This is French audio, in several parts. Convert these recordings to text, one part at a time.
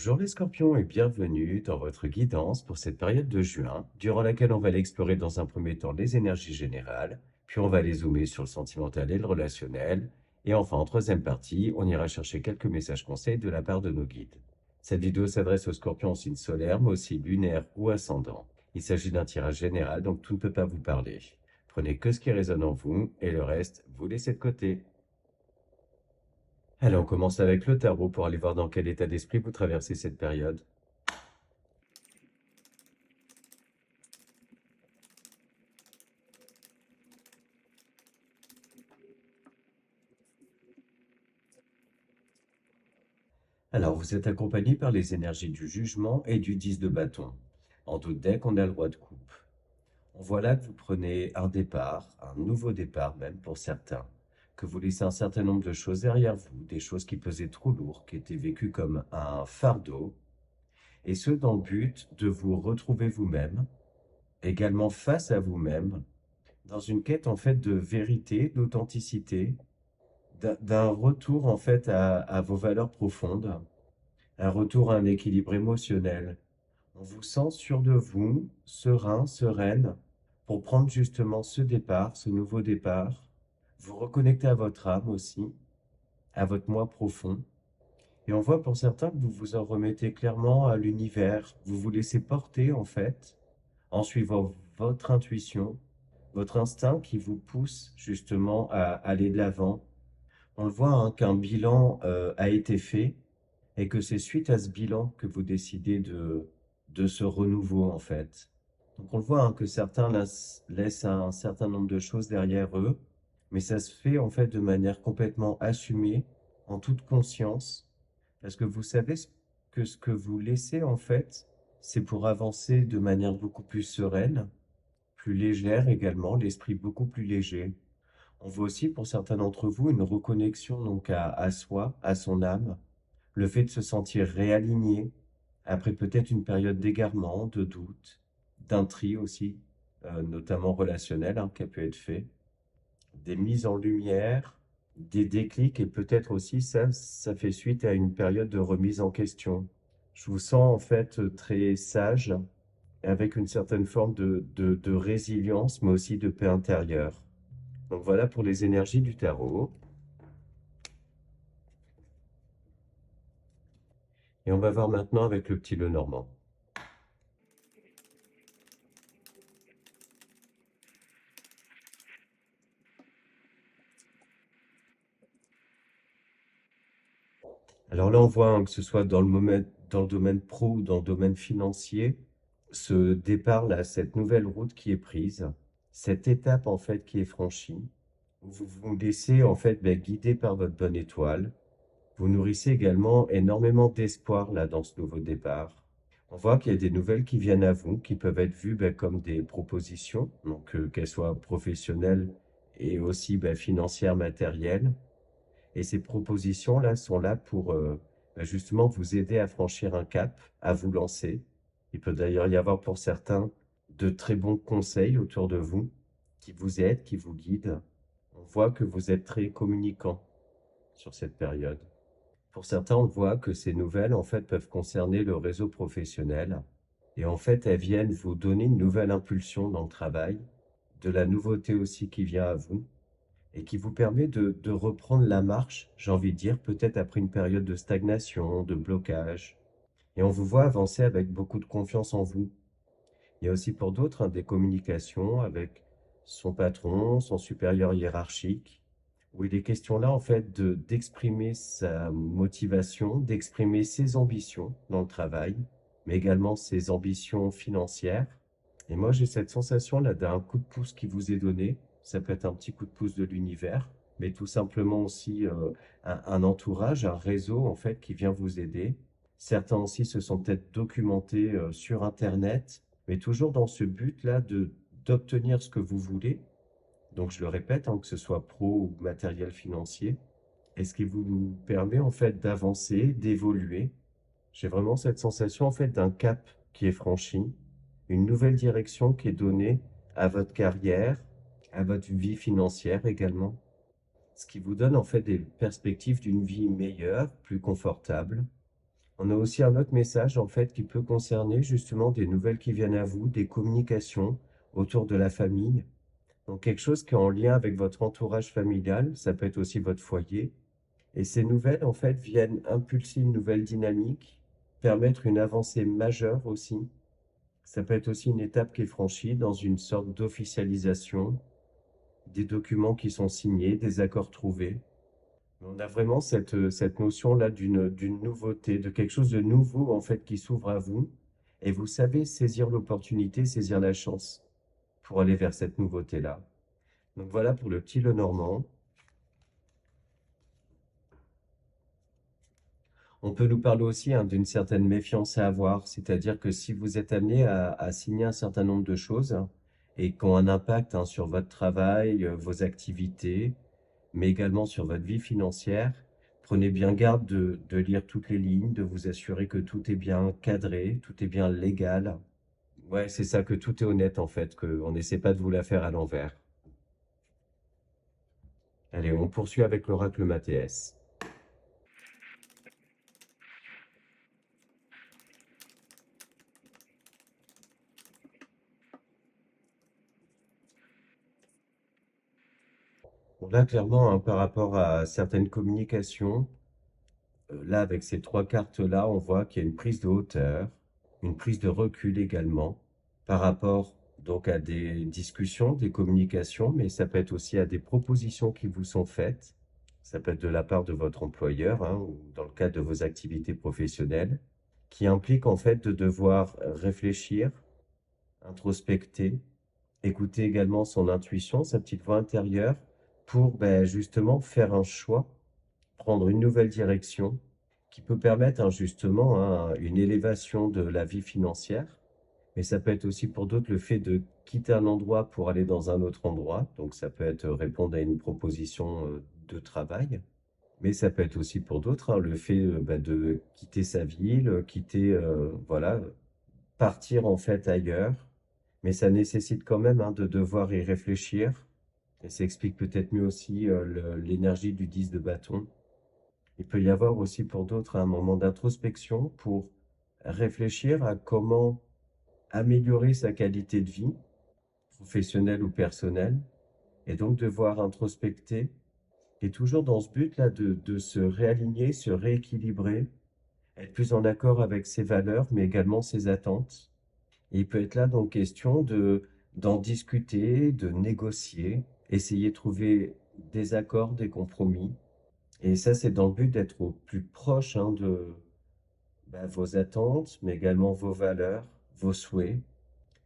Bonjour les scorpions et bienvenue dans votre guidance pour cette période de juin, durant laquelle on va aller explorer dans un premier temps les énergies générales, puis on va aller zoomer sur le sentimental et le relationnel, et enfin en troisième partie, on ira chercher quelques messages conseils de la part de nos guides. Cette vidéo s'adresse aux scorpions en signe solaire, mais aussi lunaire ou ascendant. Il s'agit d'un tirage général, donc tout ne peut pas vous parler. Prenez que ce qui résonne en vous, et le reste, vous laissez de côté. Allez, on commence avec le tarot pour aller voir dans quel état d'esprit vous traversez cette période. Alors, vous êtes accompagné par les énergies du jugement et du 10 de bâton. En tout deck, on a le roi de coupe. On voit là que vous prenez un départ, un nouveau départ même pour certains, que vous laissez un certain nombre de choses derrière vous, des choses qui pesaient trop lourd, qui étaient vécues comme un fardeau, et ce dans le but de vous retrouver vous-même, également face à vous-même, dans une quête en fait de vérité, d'authenticité, d'un retour en fait à vos valeurs profondes, un retour à un équilibre émotionnel. On vous sent sûr de vous, serein, sereine, pour prendre justement ce départ, ce nouveau départ. Vous reconnectez à votre âme aussi, à votre moi profond. Et on voit pour certains que vous vous en remettez clairement à l'univers. Vous vous laissez porter en fait, en suivant votre intuition, votre instinct qui vous pousse justement à aller de l'avant. On le voit hein, qu'un bilan a été fait et que c'est suite à ce bilan que vous décidez de ce renouveau, en fait. Donc on le voit hein, que certains laissent un certain nombre de choses derrière eux, mais ça se fait en fait de manière complètement assumée, en toute conscience, parce que vous savez que ce que vous laissez en fait, c'est pour avancer de manière beaucoup plus sereine, plus légère également, l'esprit beaucoup plus léger. On voit aussi pour certains d'entre vous une reconnexion donc à soi, à son âme, le fait de se sentir réaligné après peut-être une période d'égarement, de doute, d'un tri aussi, notamment relationnel, hein, qui a pu être fait, des mises en lumière, des déclics et peut-être aussi ça fait suite à une période de remise en question. Je vous sens en fait très sage, avec une certaine forme de résilience, mais aussi de paix intérieure. Donc voilà pour les énergies du tarot. Et on va voir maintenant avec le petit Lenormand. Alors là, on voit hein, que ce soit dans le domaine pro ou dans le domaine financier, ce départ-là, cette nouvelle route qui est prise, cette étape en fait qui est franchie, où vous vous laissez en fait guider par votre bonne étoile. Vous nourrissez également énormément d'espoir là dans ce nouveau départ. On voit qu'il y a des nouvelles qui viennent à vous, qui peuvent être vues comme des propositions, donc qu'elles soient professionnelles et aussi financières, matérielles. Et ces propositions-là sont là pour justement vous aider à franchir un cap, à vous lancer. Il peut d'ailleurs y avoir pour certains de très bons conseils autour de vous qui vous aident, qui vous guident. On voit que vous êtes très communicant sur cette période. Pour certains, on voit que ces nouvelles, en fait, peuvent concerner le réseau professionnel. Et en fait, elles viennent vous donner une nouvelle impulsion dans le travail, de la nouveauté aussi qui vient à vous et qui vous permet de reprendre la marche, j'ai envie de dire, peut-être après une période de stagnation, de blocage. Et on vous voit avancer avec beaucoup de confiance en vous. Il y a aussi pour d'autres hein, des communications avec son patron, son supérieur hiérarchique, où il est question là en fait d'exprimer sa motivation, d'exprimer ses ambitions dans le travail, mais également ses ambitions financières. Et moi, j'ai cette sensation-là d'un coup de pouce qui vous est donné. Ça peut être un petit coup de pouce de l'univers, mais tout simplement aussi un entourage, un réseau en fait qui vient vous aider. Certains aussi se sont peut-être documentés sur Internet, mais toujours dans ce but-là de d'obtenir ce que vous voulez. Donc je le répète, hein, que ce soit pro ou matériel financier, et ce qui vous permet en fait d'avancer, d'évoluer. J'ai vraiment cette sensation en fait d'un cap qui est franchi, une nouvelle direction qui est donnée à votre carrière, à votre vie financière également, ce qui vous donne en fait des perspectives d'une vie meilleure, plus confortable. On a aussi un autre message en fait qui peut concerner justement des nouvelles qui viennent à vous, des communications autour de la famille. Donc quelque chose qui est en lien avec votre entourage familial, ça peut être aussi votre foyer. Et ces nouvelles en fait viennent impulser une nouvelle dynamique, permettre une avancée majeure aussi. Ça peut être aussi une étape qui est franchie dans une sorte d'officialisation, des documents qui sont signés, des accords trouvés. On a vraiment cette notion-là d'une nouveauté, de quelque chose de nouveau en fait qui s'ouvre à vous, et vous savez saisir l'opportunité, saisir la chance pour aller vers cette nouveauté-là. Donc voilà pour le petit Lenormand. On peut nous parler aussi hein, d'une certaine méfiance à avoir, c'est-à-dire que si vous êtes amené à signer un certain nombre de choses hein, et qui ont un impact hein, sur votre travail, vos activités, mais également sur votre vie financière, prenez bien garde de lire toutes les lignes, de vous assurer que tout est bien cadré, tout est bien légal. Ouais, c'est ça, que tout est honnête en fait, qu'on n'essaie pas de vous la faire à l'envers. Allez, on poursuit avec l'oracle Mathéès. Bon, là, clairement, hein, par rapport à certaines communications, là, avec ces trois cartes-là, on voit qu'il y a une prise de hauteur, une prise de recul également, par rapport donc à des discussions, des communications, mais ça peut être aussi à des propositions qui vous sont faites. Ça peut être de la part de votre employeur, hein, ou dans le cadre de vos activités professionnelles, qui implique en fait de devoir réfléchir, introspecter, écouter également son intuition, sa petite voix intérieure, pour ben, justement faire un choix, prendre une nouvelle direction qui peut permettre hein, justement hein, une élévation de la vie financière. Mais ça peut être aussi pour d'autres le fait de quitter un endroit pour aller dans un autre endroit. Donc ça peut être répondre à une proposition de travail. Mais ça peut être aussi pour d'autres hein, le fait bah, de quitter sa ville, quitter, voilà, partir en fait ailleurs. Mais ça nécessite quand même hein, de devoir y réfléchir. Et ça explique peut-être mieux aussi l'énergie du 10 de bâton. Il peut y avoir aussi pour d'autres un moment d'introspection pour réfléchir à comment améliorer sa qualité de vie, professionnelle ou personnelle, et donc devoir introspecter, et toujours dans ce but-là de se réaligner, se rééquilibrer, être plus en accord avec ses valeurs, mais également ses attentes. Et il peut être là donc question d'en discuter, de négocier, essayer de trouver des accords, des compromis. Et ça, c'est dans le but d'être au plus proche hein, de bah, vos attentes, mais également vos valeurs, vos souhaits.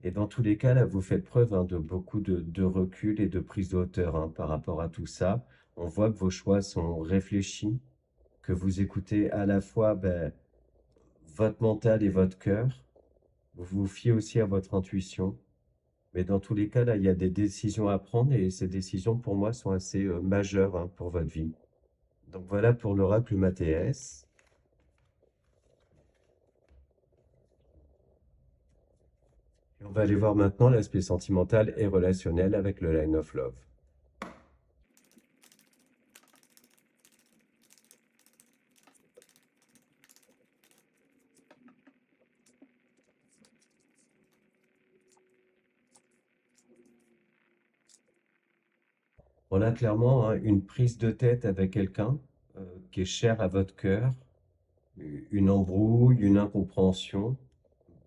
Et dans tous les cas, là, vous faites preuve hein, de beaucoup de recul et de prise de hauteur hein, par rapport à tout ça. On voit que vos choix sont réfléchis, que vous écoutez à la fois ben, votre mental et votre cœur. Vous vous fiez aussi à votre intuition. Mais dans tous les cas, là, il y a des décisions à prendre et ces décisions, pour moi, sont assez majeures hein, pour votre vie. Donc voilà pour l'oracle Mathéès. Et on va aller voir maintenant l'aspect sentimental et relationnel avec le Line of Love. On a clairement hein, une prise de tête avec quelqu'un qui est cher à votre cœur, une embrouille, une incompréhension,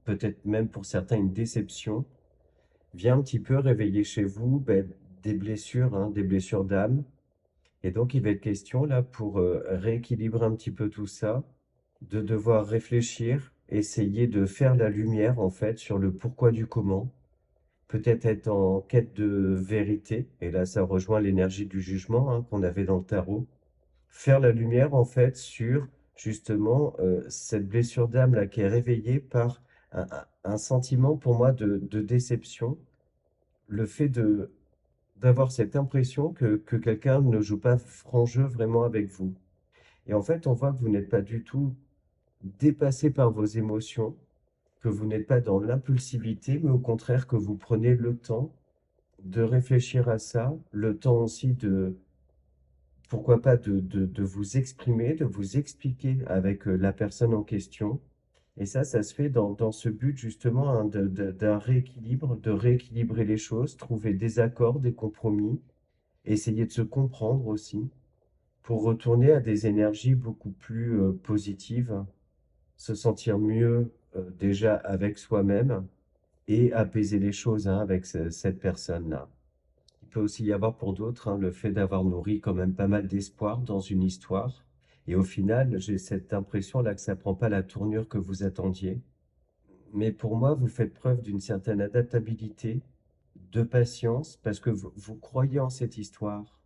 peut-être même pour certains une déception, vient un petit peu réveiller chez vous ben, des blessures d'âme. Et donc il va être question là pour rééquilibrer un petit peu tout ça, de devoir réfléchir, essayer de faire la lumière en fait sur le pourquoi du comment, peut-être être en quête de vérité, et là ça rejoint l'énergie du jugement hein, qu'on avait dans le tarot, faire la lumière en fait sur justement cette blessure d'âme là qui est réveillée par un sentiment pour moi de déception, le fait de d'avoir cette impression que quelqu'un ne joue pas franc jeu vraiment avec vous. Et en fait, on voit que vous n'êtes pas du tout dépassé par vos émotions, que vous n'êtes pas dans l'impulsivité, mais au contraire que vous prenez le temps de réfléchir à ça, le temps aussi pourquoi pas de vous exprimer, de vous expliquer avec la personne en question. Et ça se fait dans ce but justement hein, d'un rééquilibre, de rééquilibrer les choses, trouver des accords, des compromis, essayer de se comprendre aussi, pour retourner à des énergies beaucoup plus positives, se sentir mieux déjà avec soi-même et apaiser les choses hein, avec cette personne-là. Il peut aussi y avoir pour d'autres hein, le fait d'avoir nourri quand même pas mal d'espoir dans une histoire. Et au final, j'ai cette impression-là que ça prend pas la tournure que vous attendiez. Mais pour moi, vous faites preuve d'une certaine adaptabilité, de patience, parce que vous croyez en cette histoire.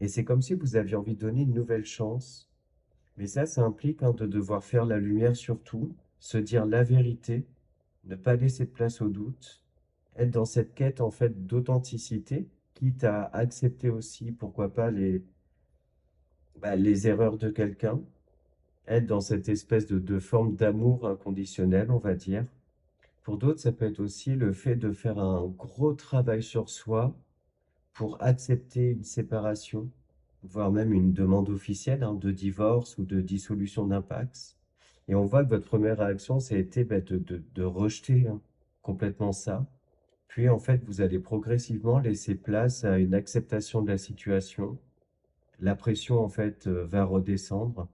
Et c'est comme si vous aviez envie de donner une nouvelle chance. Mais ça implique hein, de devoir faire la lumière sur tout, se dire la vérité, ne pas laisser de place au doute, être dans cette quête en fait d'authenticité, quitte à accepter aussi, pourquoi pas, les erreurs de quelqu'un, être dans cette espèce de forme d'amour inconditionnel, on va dire. Pour d'autres, ça peut être aussi le fait de faire un gros travail sur soi pour accepter une séparation, voire même une demande officielle hein, de divorce ou de dissolution d'impact. Et on voit que votre première réaction, ça a été de rejeter hein, complètement ça. Puis en fait, vous allez progressivement laisser place à une acceptation de la situation. La pression en fait va redescendre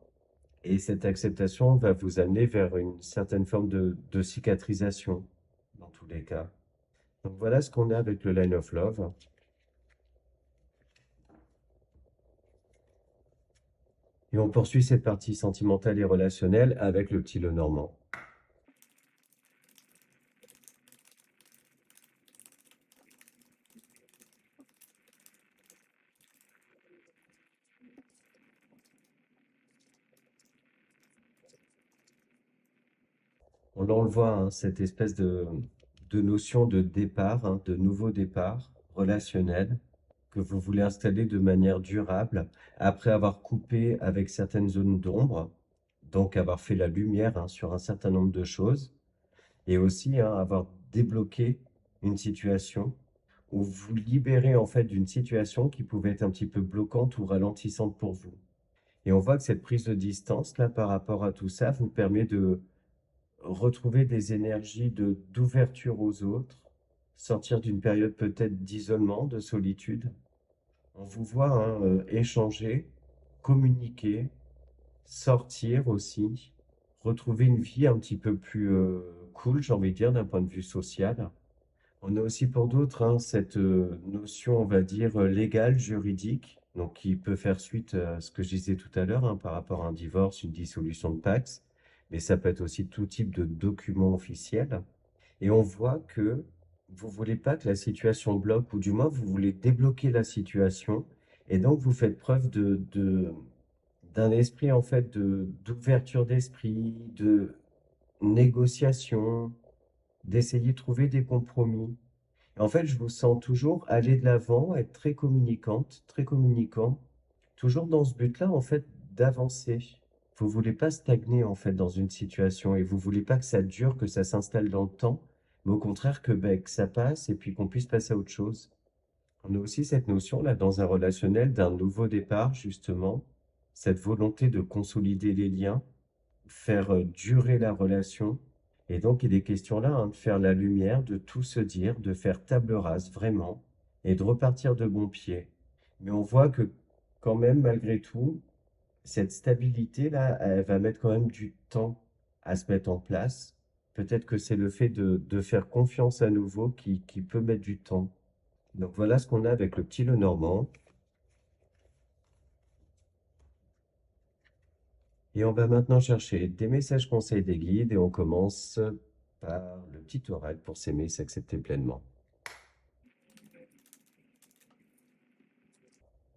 et cette acceptation va vous amener vers une certaine forme de cicatrisation dans tous les cas. Donc voilà ce qu'on a avec le Line of Love. Et on poursuit cette partie sentimentale et relationnelle avec le petit Lenormand. On le voit, hein, cette espèce de notion de départ, hein, de nouveau départ relationnel que vous voulez installer de manière durable après avoir coupé avec certaines zones d'ombre, donc avoir fait la lumière hein, sur un certain nombre de choses et aussi hein, avoir débloqué une situation ou vous libérez en fait d'une situation qui pouvait être un petit peu bloquante ou ralentissante pour vous. Et on voit que cette prise de distance là par rapport à tout ça vous permet de retrouver des énergies d'ouverture aux autres, sortir d'une période peut-être d'isolement, de solitude. On vous voit hein, échanger, communiquer, sortir aussi, retrouver une vie un petit peu plus cool, j'ai envie de dire, d'un point de vue social. On a aussi pour d'autres hein, cette notion, on va dire, légale, juridique, donc qui peut faire suite à ce que je disais tout à l'heure hein, par rapport à un divorce, une dissolution de Pacs, mais ça peut être aussi tout type de document officiel. Et on voit que vous voulez pas que la situation bloque, ou du moins vous voulez débloquer la situation, et donc vous faites preuve d'un esprit en fait d'ouverture d'esprit, de négociation, d'essayer de trouver des compromis. En fait, je vous sens toujours aller de l'avant, être très communicante, très communicant, toujours dans ce but-là, en fait, d'avancer. Vous voulez pas stagner, en fait, dans une situation et vous voulez pas que ça dure, que ça s'installe dans le temps, mais au contraire que ça passe et puis qu'on puisse passer à autre chose. On a aussi cette notion-là dans un relationnel d'un nouveau départ, justement, cette volonté de consolider les liens, faire durer la relation. Et donc, il est question là hein, de faire la lumière, de tout se dire, de faire table rase vraiment, et de repartir de bon pied. Mais on voit que quand même, malgré tout, cette stabilité-là, elle va mettre quand même du temps à se mettre en place. Peut-être que c'est le fait de faire confiance à nouveau qui peut mettre du temps. Donc voilà ce qu'on a avec le petit Lenormand. Et on va maintenant chercher des messages conseils des guides et on commence par le petit oracle pour s'aimer et s'accepter pleinement.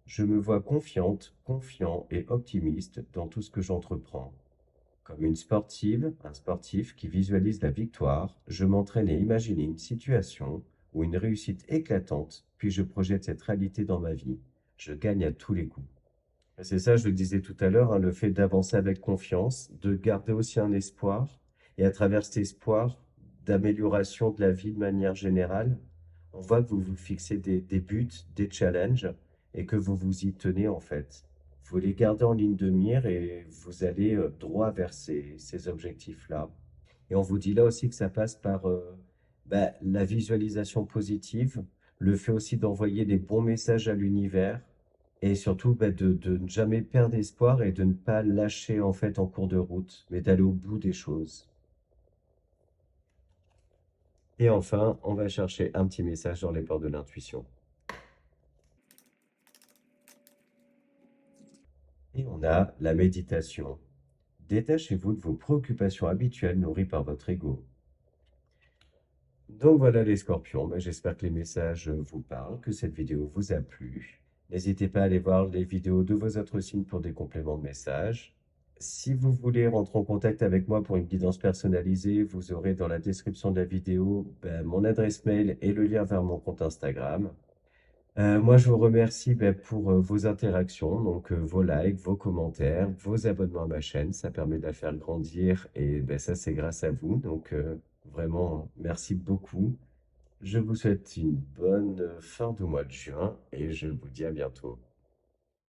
Je me vois confiante, confiant et optimiste dans tout ce que j'entreprends. Comme une sportive, un sportif qui visualise la victoire, je m'entraîne à imaginer une situation ou une réussite éclatante, puis je projette cette réalité dans ma vie. Je gagne à tous les coups. Et c'est ça, je le disais tout à l'heure, hein, le fait d'avancer avec confiance, de garder aussi un espoir, et à travers cet espoir d'amélioration de la vie de manière générale, on voit que vous vous fixez des buts, des challenges, et que vous vous y tenez en fait. vous les gardez en ligne de mire et vous allez droit vers ces objectifs-là. Et on vous dit là aussi que ça passe par la visualisation positive, le fait aussi d'envoyer les bons messages à l'univers et surtout de ne jamais perdre espoir et de ne pas lâcher en fait en cours de route, mais d'aller au bout des choses. Et enfin, on va chercher un petit message dans les portes de l'intuition. Et on a la méditation. Détachez-vous de vos préoccupations habituelles nourries par votre ego. Donc voilà les scorpions, j'espère que les messages vous parlent, que cette vidéo vous a plu. N'hésitez pas à aller voir les vidéos de vos autres signes pour des compléments de messages. Si vous voulez rentrer en contact avec moi pour une guidance personnalisée, vous aurez dans la description de la vidéo mon adresse mail et le lien vers mon compte Instagram. Moi, je vous remercie pour vos interactions, donc vos likes, vos commentaires, vos abonnements à ma chaîne. Ça permet de la faire grandir et ça, c'est grâce à vous. Donc, vraiment, merci beaucoup. Je vous souhaite une bonne fin de mois de juin et je vous dis à bientôt.